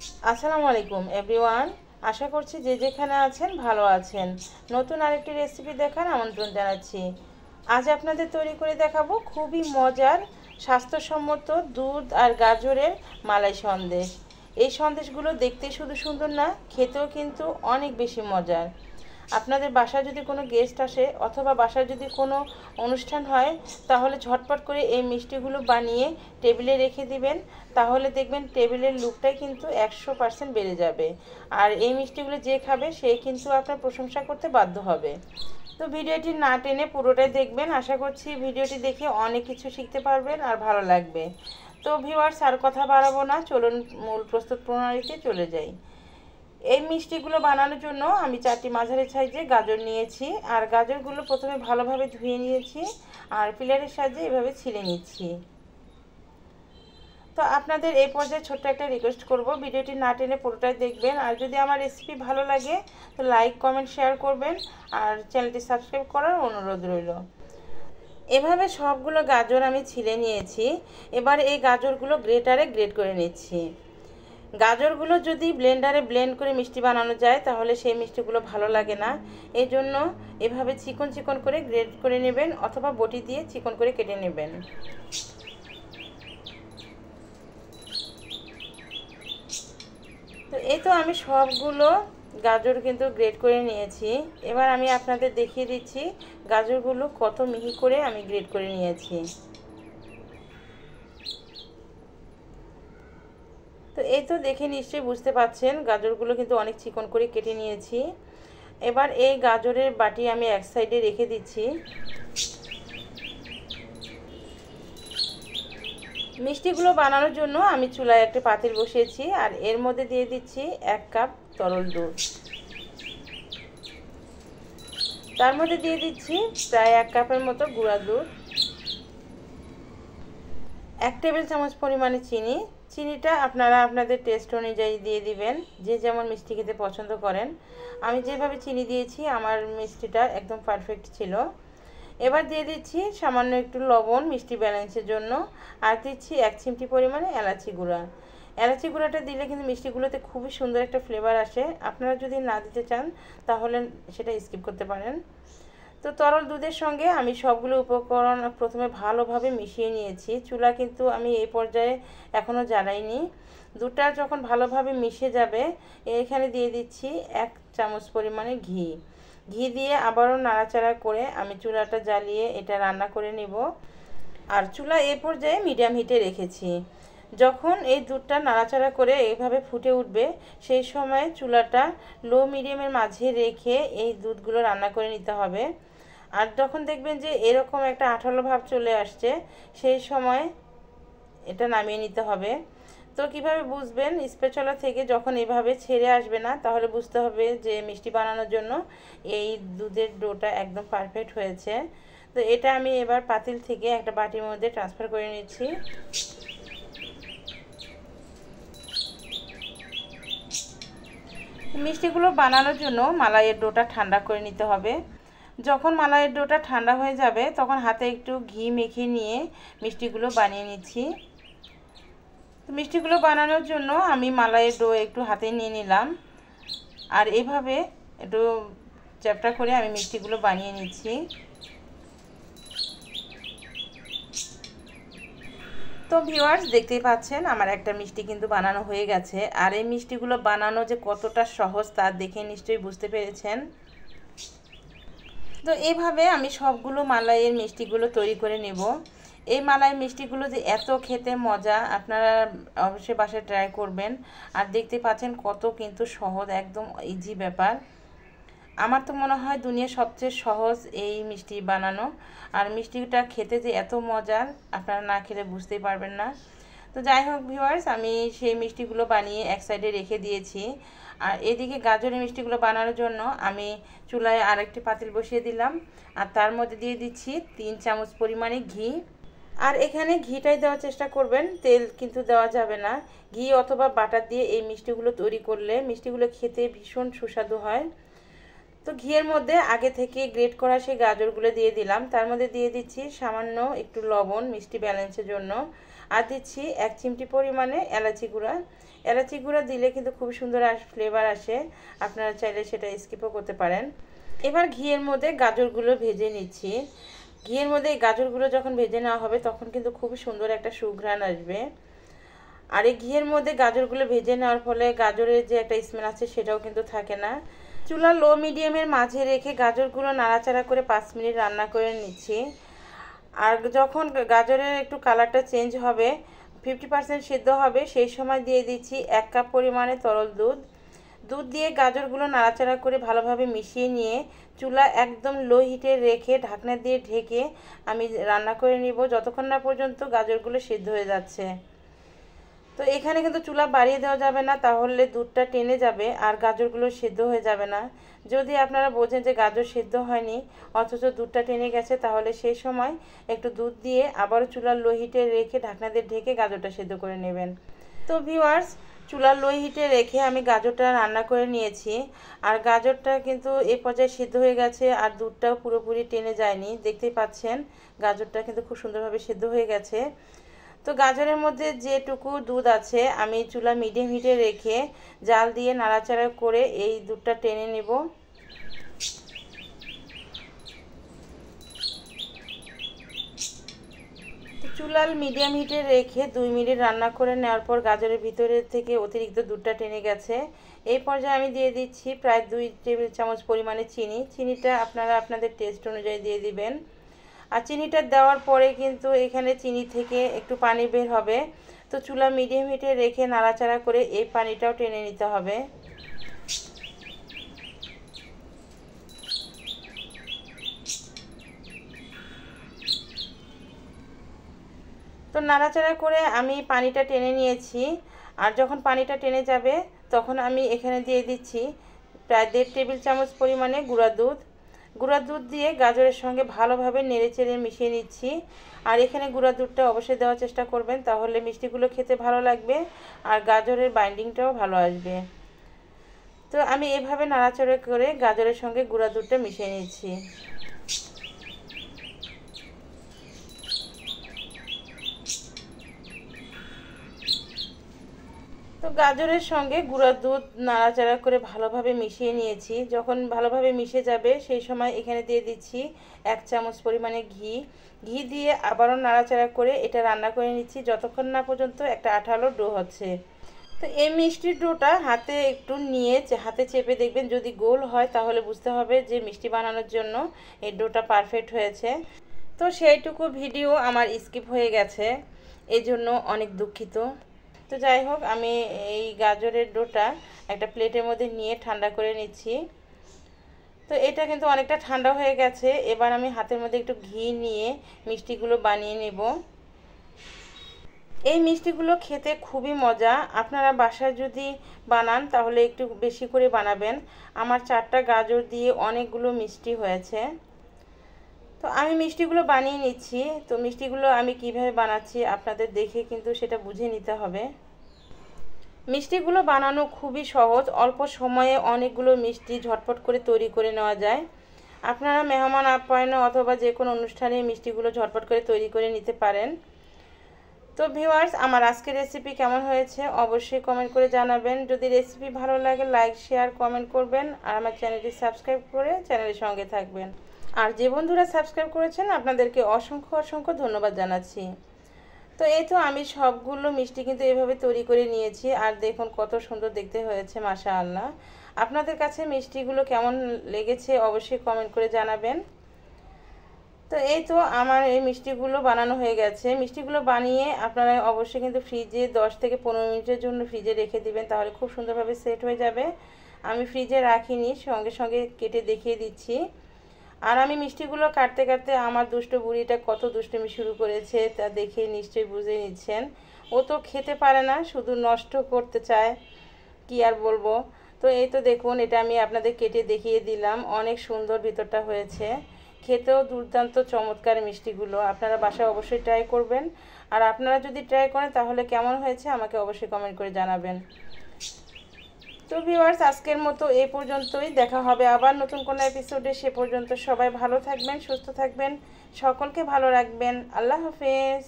আসসালামু আলাইকুম এভরিওয়ান। আশা করছি যে যেখানে আছেন ভালো আছেন। নতুন আরেকটি রেসিপি দেখার আমন্ত্রণ জানাচ্ছি। আজ আপনাদের তৈরি করে দেখাবো খুবই মজার স্বাস্থ্যসম্মত দুধ আর গাজরের মালাই সন্দেশ। এই সন্দেশগুলো দেখতে শুধু সুন্দর না, খেতেও কিন্তু অনেক বেশি মজার। আপনাদের বাসায় যদি কোনো গেস্ট আসে অথবা বাসায় যদি কোনো অনুষ্ঠান হয়, তাহলে ঝটপট করে এই মিষ্টিগুলো বানিয়ে টেবিলে রেখে দিবেন। তাহলে দেখবেন টেবিলের লুকটাই কিন্তু 100% বেড়ে যাবে। আর এই মিষ্টিগুলো যে খাবে সে কিন্তু আপনার প্রশংসা করতে বাধ্য হবে। তো ভিডিওটি না টেনে পুরোটাই দেখবেন। আশা করছি ভিডিওটি দেখে অনেক কিছু শিখতে পারবেন আর ভালো লাগবে। তো ভিউয়ার্স, আর কথা বাড়াবো না, চলুন মূল প্রস্তুত প্রণালীতে চলে যাই। এই মিষ্টিগুলো বানানোর জন্য আমি 4টি মাঝারি সাইজে গাজর নিয়েছি। আর গাজরগুলো প্রথমে ভালোভাবে ধুয়ে নিয়েছি আর পিলারের সাহায্যে এভাবে ছিলে নিচ্ছি। তো আপনাদের এই পর্যায়ে ছোট্ট একটা রিকোয়েস্ট করব, ভিডিওটি না টেনে পুরোটাই দেখবেন। আর যদি আমার রেসিপি ভালো লাগে তো লাইক কমেন্ট শেয়ার করবেন আর চ্যানেলটি সাবস্ক্রাইব করার অনুরোধ রইল। এভাবে সবগুলো গাজর আমি ছিলে নিয়েছি। এবার এই গাজরগুলো গ্রেটারে গ্রেট করে নিচ্ছি। গাজরগুলো যদি ব্লেন্ডারে ব্লেন্ড করে মিষ্টি বানানো যায় তাহলে সেই মিষ্টিগুলো ভালো লাগে না। এই জন্য এভাবে চিকন চিকন করে গ্রেট করে নেবেন অথবা বটি দিয়ে চিকন করে কেটে নেবেন। তো এই তো আমি সবগুলো গাজর কিন্তু গ্রেট করে নিয়েছি। এবার আমি আপনাদের দেখিয়ে দিচ্ছি গাজরগুলো কত মিহি করে আমি গ্রেট করে নিয়েছি। তো এই তো দেখে নিশ্চয়ই বুঝতে পারছেন গাজরগুলো কিন্তু অনেক চিকন করে কেটে নিয়েছি। এবার এই গাজরের বাটি আমি এক সাইডে রেখে দিচ্ছি। মিষ্টিগুলো বানানোর জন্য আমি চুলায় একটা পাতিল বসিয়েছি আর এর মধ্যে দিয়ে দিচ্ছি 1 কাপ তরল দুধ। তার মধ্যে দিয়ে দিচ্ছি প্রায় 1 কাপের মতো গুঁড়া দুধ, 1 টেবিল চামচ পরিমাণে চিনি। চিনিটা আপনারা আপনাদের টেস্ট অনুযায়ী দিয়ে দিবেন, যে যেমন মিষ্টি খেতে পছন্দ করেন। আমি যেভাবে চিনি দিয়েছি আমার মিষ্টিটা একদম পারফেক্ট ছিল। এবার দিয়ে দিচ্ছি সামান্য একটু লবণ মিষ্টি ব্যালেন্সের জন্য, আর দিচ্ছি 1 চিমটি পরিমাণে এলাচি গুঁড়া। এলাচি গুঁড়াটা দিলে কিন্তু মিষ্টিগুলোতে খুবই সুন্দর একটা ফ্লেভার আসে। আপনারা যদি না দিতে চান তাহলে সেটা স্কিপ করতে পারেন। তো তরল দুধের সঙ্গে আমি সবগুলো উপকরণ প্রথমে ভালোভাবে মিশিয়ে নিয়েছি। চুলা কিন্তু আমি এই পর্যায়ে এখনও জ্বালাইনি। দুধটা যখন ভালোভাবে মিশে যাবে এখানে দিয়ে দিচ্ছি 1 চামচ পরিমাণে ঘি। ঘি দিয়ে আবারও নাড়াচাড়া করে আমি চুলাটা জ্বালিয়ে এটা রান্না করে নেব। আর চুলা এই পর্যায়ে মিডিয়াম হিটে রেখেছি। যখন এই দুধটা নাড়াচাড়া করে এইভাবে ফুটে উঠবে সেই সময় চুলাটা লো মিডিয়ামের মাঝে রেখে এই দুধগুলো রান্না করে নিতে হবে। আর যখন দেখবেন যে এরকম একটা আঠালো ভাব চলে আসছে সেই সময় এটা নামিয়ে নিতে হবে। তো কিভাবে বুঝবেন? স্প্যাচুলা থেকে যখন এভাবে ছেড়ে আসবে না তাহলে বুঝতে হবে যে মিষ্টি বানানোর জন্য এই দুধের ডোটা একদম পারফেক্ট হয়েছে। তো এটা আমি এবার পাতিল থেকে একটা বাটির মধ্যে ট্রান্সফার করে নিচ্ছি। মিষ্টিগুলো বানানোর জন্য মালাইয়ের ডোটা ঠান্ডা করে নিতে হবে। যখন মালাইয়ের ডোটা ঠান্ডা হয়ে যাবে তখন হাতে একটু ঘি মেখে নিয়ে মিষ্টিগুলো বানিয়ে নিচ্ছি। তো মিষ্টিগুলো বানানোর জন্য আমি মালাইয়ের ডো একটু হাতে নিয়ে নিলাম আর এভাবে একটু চ্যাপটা করে আমি মিষ্টিগুলো বানিয়ে নিচ্ছি। তো ভিউয়ার্স, দেখতেই পাচ্ছেন আমার একটা মিষ্টি কিন্তু বানানো হয়ে গেছে। আর এই মিষ্টিগুলো বানানো যে কতটা সহজ তা দেখে নিশ্চয়ই বুঝতে পেরেছেন। তো এইভাবে আমি সবগুলো মালাইয়ের মিষ্টিগুলো তৈরি করে নেব। এই মালাই মিষ্টিগুলো যে এত খেতে মজা, আপনারা অবশ্যই বাসায় ট্রাই করবেন। আর দেখতে পাচ্ছেন কত কিন্তু সহজ, একদম ইজি ব্যাপার। আমার তো মনে হয় দুনিয়ার সবচেয়ে সহজ এই মিষ্টি বানানো। আর মিষ্টিটা খেতে যে এত মজার আপনারা না খেলে বুঝতেই পারবেন না। তো যাই হোক ভিউয়ার্স, আমি সেই মিষ্টিগুলো বানিয়ে এক সাইডে রেখে দিয়েছি। আর এদিকে গাজরের মিষ্টিগুলো বানানোর জন্য আমি চুলায় আরেকটি পাতিল বসিয়ে দিলাম আর তার মধ্যে দিয়ে দিচ্ছি 3 চামচ পরিমাণে ঘি। আর এখানে ঘিটাই দেওয়ার চেষ্টা করবেন, তেল কিন্তু দেওয়া যাবে না। ঘি অথবা বাটার দিয়ে এই মিষ্টিগুলো তৈরি করলে মিষ্টিগুলো খেতে ভীষণ সুস্বাদু হয়। তো ঘিয়ের মধ্যে আগে থেকে গ্রেট করা সেই গাজরগুলো দিয়ে দিলাম। তার মধ্যে দিয়ে দিচ্ছি সামান্য একটু লবণ মিষ্টি ব্যালেন্সের জন্য। আর দিচ্ছি 1 চিমটি পরিমাণে এলাচি গুঁড়া। এলাচি গুঁড়া দিলে কিন্তু খুব সুন্দর ফ্লেভার আসে, আপনারা চাইলে সেটা স্কিপও করতে পারেন। এবার ঘিয়ের মধ্যে গাজরগুলো ভেজে নিচ্ছি। ঘিয়ের মধ্যে এই গাজরগুলো যখন ভেজে নেওয়া হবে তখন কিন্তু খুবই সুন্দর একটা সুঘ্রাণ আসবে। আর এই ঘিয়ের মধ্যে গাজরগুলো ভেজে নেওয়ার ফলে গাজরের যে একটা স্মেল আছে সেটাও কিন্তু থাকে না। চুলা লো মিডিয়ামের মাঝে রেখে গাজরগুলো নাড়াচাড়া করে 5 মিনিট রান্না করে নিচ্ছি। আর যখন গাজরের একটু কালারটা চেঞ্জ হবে, 50% সিদ্ধ হবে, সেই সময় দিয়ে দিচ্ছি 1 কাপ পরিমাণে তরল দুধ। দুধ দিয়ে গাজরগুলো নাড়াচাড়া করে ভালোভাবে মিশিয়ে নিয়ে চুলা একদম লো হিটে রেখে ঢাকনা দিয়ে ঢেকে আমি রান্না করে নিব যতক্ষণ না পর্যন্ত গাজরগুলো সিদ্ধ হয়ে যাচ্ছে। তো এখানে কিন্তু চুলা বাড়িয়ে দেওয়া যাবে না, তাহলে দুধটা টেনে যাবে আর গাজরগুলো সিদ্ধ হয়ে যাবে না। যদি আপনারা বোঝেন যে গাজর সিদ্ধ হয়নি অথচ দুধটা টেনে গেছে, তাহলে সেই সময় একটু দুধ দিয়ে আবারও চুলার লো হিটে রেখে ঢাকনা দিয়ে ঢেকে গাজরটা সিদ্ধ করে নেবেন। তো ভিউয়ার্স, চুলার লো হিটে রেখে আমি গাজরটা রান্না করে নিয়েছি। আর গাজরটা কিন্তু এই পর্যায়ে সিদ্ধ হয়ে গেছে আর দুধটাও পুরোপুরি টেনে যায়নি, দেখতেই পাচ্ছেন গাজরটা কিন্তু খুব সুন্দরভাবে সিদ্ধ হয়ে গেছে। তো গাজরের মধ্যে যেটুকু দুধ আছে আমি চুলা মিডিয়াম হিটে রেখে জাল দিয়ে নাড়াচাড়া করে এই দুধটা টেনে নেব। চুলার মিডিয়াম হিটে রেখে 2 মিনিট রান্না করে নেওয়ার পর গাজরের ভিতরে থেকে অতিরিক্ত দুধটা টেনে গেছে। এই পর্যায়ে আমি দিয়ে দিচ্ছি প্রায় 2 টেবিল চামচ পরিমাণে চিনি। চিনিটা আপনারা আপনাদের টেস্ট অনুযায়ী দিয়ে দিবেন। আর চিনিটা দেওয়ার পরে কিন্তু এখানে চিনি থেকে একটু পানি বের হবে, তো চুলা মিডিয়াম হিটে রেখে নাড়াচাড়া করে এই পানিটাও টেনে নিতে হবে। তো নাড়াচাড়া করে আমি পানিটা টেনে নিয়েছি। আর যখন পানিটা টেনে যাবে তখন আমি এখানে দিয়ে দিচ্ছি প্রায় 1.5 টেবিল চামচ পরিমাণে গুঁড়া দুধ। গুঁড়া দুধ দিয়ে গাজরের সঙ্গে ভালোভাবে নেড়েচেড়ে মিশিয়ে নিচ্ছি। আর এখানে গুঁড়া দুধটা অবশ্যই দেওয়ার চেষ্টা করবেন, তাহলে মিষ্টিগুলো খেতে ভালো লাগবে আর গাজরের বাইন্ডিংটাও ভালো আসবে। তো আমি এভাবে নাড়াচাড়া করে গাজরের সঙ্গে গুঁড়া দুধটা মিশিয়ে নিচ্ছি। তো গাজরের সঙ্গে গুঁড়া দুধ নাড়াচাড়া করে ভালোভাবে মিশিয়ে নিয়েছি। যখন ভালোভাবে মিশে যাবে সেই সময় এখানে দিয়ে দিচ্ছি 1 চামচ পরিমাণে ঘি। ঘি দিয়ে আবারও নাড়াচাড়া করে এটা রান্না করে নিচ্ছি যতক্ষণ না পর্যন্ত একটা আঠালো ডো হচ্ছে। তো এই মিষ্টির ডোটা হাতে একটু নিয়ে হাতে চেপে দেখবেন, যদি গোল হয় তাহলে বুঝতে হবে যে মিষ্টি বানানোর জন্য এই ডোটা পারফেক্ট হয়েছে। তো সেইটুকু ভিডিও আমার স্কিপ হয়ে গেছে, এজন্য অনেক দুঃখিত। তো যাই হোক, আমি এই গাজরের ডোটা একটা প্লেটের মধ্যে নিয়ে ঠান্ডা করে নিচ্ছি। তো এটা কিন্তু অনেকটা ঠান্ডা হয়ে গেছে। এবার আমি হাতের মধ্যে একটু ঘি নিয়ে মিষ্টিগুলো বানিয়ে নেব। এই মিষ্টিগুলো খেতে খুবই মজা। আপনারা বাসায় যদি বানান তাহলে একটু বেশি করে বানাবেন। আমার 4টা গাজর দিয়ে অনেকগুলো মিষ্টি হয়েছে। তো আমি মিষ্টিগুলো বানিয়ে নিচ্ছি। তো মিষ্টিগুলো আমি কিভাবে বানাচ্ছি আপনাদের দেখে কিন্তু সেটা বুঝে নিতে হবে। মিষ্টিগুলো বানানো খুবই সহজ, অল্প সময়ে অনেকগুলো মিষ্টি ঝটপট করে তৈরি করে নেওয়া যায়। আপনারা মেহমান আপ্যায়নে অথবা যে কোনো অনুষ্ঠানে মিষ্টিগুলো ঝটপট করে তৈরি করে নিতে পারেন। তো ভিউয়ার্স, আমার আজকের রেসিপি কেমন হয়েছে অবশ্যই কমেন্ট করে জানাবেন। যদি রেসিপি ভালো লাগে লাইক শেয়ার কমেন্ট করবেন আর আমার চ্যানেলটি সাবস্ক্রাইব করে চ্যানেলের সঙ্গে থাকবেন। আর যে বন্ধুরা সাবস্ক্রাইব করেছেন আপনাদেরকে অসংখ্য অসংখ্য ধন্যবাদ জানাচ্ছি। তো এই তো আমি সবগুলো মিষ্টি কিন্তু এভাবে তৈরি করে নিয়েছি আর দেখুন কত সুন্দর দেখতে হয়েছে, মাশাআল্লাহ। আপনাদের কাছে মিষ্টিগুলো কেমন লেগেছে অবশ্যই কমেন্ট করে জানাবেন। তো এই তো আমার এই মিষ্টিগুলো বানানো হয়ে গেছে। মিষ্টিগুলো বানিয়ে আপনারা অবশ্যই কিন্তু ফ্রিজে 10 থেকে 15 মিনিটের জন্য ফ্রিজে রেখে দিবেন, তাহলে খুব সুন্দরভাবে সেট হয়ে যাবে। আমি ফ্রিজে রাখিনি, সঙ্গে সঙ্গে কেটে দেখিয়ে দিচ্ছি। আর আমি মিষ্টিগুলো কাটতে কাটতে আমার দুষ্ট বুড়িটা কত দুষ্টুমি শুরু করেছে তা দেখে নিশ্চয়ই বুঝে নিচ্ছেন। ও তো খেতে পারে না, শুধু নষ্ট করতে চায়, কি আর বলবো। তো এই তো দেখুন, এটা আমি আপনাদের কেটে দেখিয়ে দিলাম, অনেক সুন্দর ভিতরটা হয়েছে, খেতেও দুর্দান্ত চমৎকার মিষ্টিগুলো। আপনারা বাসায় অবশ্যই ট্রাই করবেন। আর আপনারা যদি ট্রাই করেন তাহলে কেমন হয়েছে আমাকে অবশ্যই কমেন্ট করে জানাবেন। তো ভিউয়ার্স, আজকের মতো এই পর্যন্তই। দেখা হবে আবার নতুন কোনো এপিসোডে। সে পর্যন্ত সবাই ভালো থাকবেন, সুস্থ থাকবেন, সকলকে ভালো রাখবেন। আল্লাহ হাফেজ।